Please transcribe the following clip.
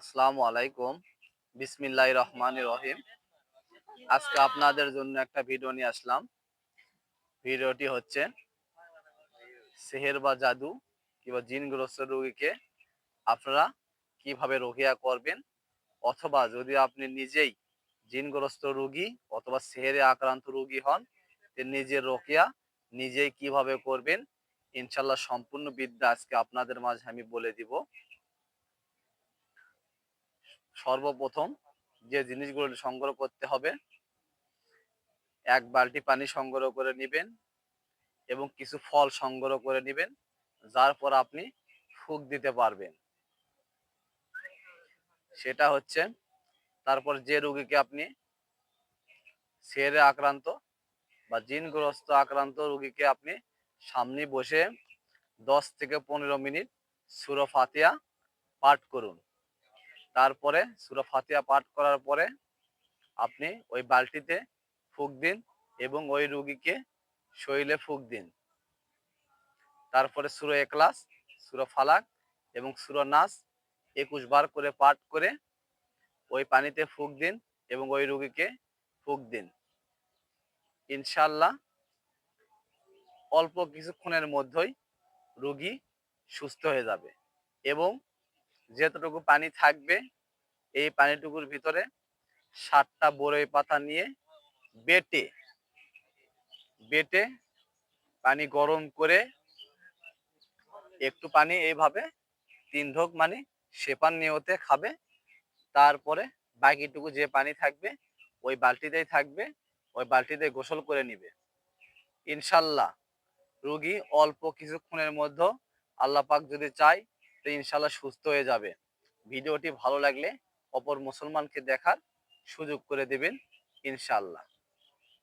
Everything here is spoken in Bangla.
আসসালামু আলাইকুম। বিসমিল্লাহির রহমানির রহিম। আজকে আপনাদের জন্য একটা ভিডিও নিয়ে আসলাম। ভিডিওটি হচ্ছে সেহের বা জাদু কিংবা জিনগ্রস্ত রোগীকে আপনারা কিভাবে রোগিয়া করবেন, অথবা যদি আপনি নিজেই জিনগ্রস্ত রোগী অথবা সেহেরে আক্রান্ত রোগী হন, নিজের রোকিয়া নিজেই কিভাবে করবেন ইনশাল্লাহ সম্পূর্ণ বিদ্যা আজকে আপনাদের মাঝে আমি বলে দিব। সর্বপ্রথম যে জিনিসগুলো সংগ্রহ করতে হবে, এক বালতি পানি সংগ্রহ করে নেবেন এবং কিছু ফল সংগ্রহ করে নেবেন, যার পর আপনি ফুঁক দিতে পারবেন। সেটা হচ্ছে, তারপর যে রোগীকে আপনি সেরে আক্রান্ত বা জিনগ্রস্ত আক্রান্ত রোগীকে আপনি সামনে বসে 10 থেকে 15 মিনিট সূরা ফাতিহা পাঠ করুন। তারপরে সূরা ফাতিহা পাঠ করার পরে আপনি ওই বালতিতে ফুঁক দিন এবং ওই রোগীকে শরীরে ফুঁক দিন। তারপরে সূরা ইখলাস, সূরা ফালাক এবং সূরা নাস 21 বার করে পাঠ করে ওই পানিতে ফুঁক দিন এবং ওই রোগীকে ফুঁক দিন। ইনশাআল্লাহ অল্প কিছুক্ষণের মধ্যেই রোগী সুস্থ হয়ে যাবে। এবং যতটুকু পানি থাকবে এই পানিটুকুর ভিতরে 7টা বড়ই পাতা নিয়ে বেটে বেটে পানি গরম করে একটু পানি এইভাবে 3 ঢোক মানে সেপান নিয়তে খাবে। তারপরে বাকিটুকু যে পানি থাকবে ওই বালতিতেই থাকবে, ওই বালতিতে গোসল করে নিবে। ইনশাল্লাহ রোগী অল্প কিছুক্ষণের মধ্যে আল্লাহ পাক যদি চায় তো ইনশাল্লাহ সুস্থ হয়ে যাবে। ভিডিওটি ভালো লাগলে অপর মুসলমানকে দেখার সুযোগ করে দেবেন ইনশাল্লাহ।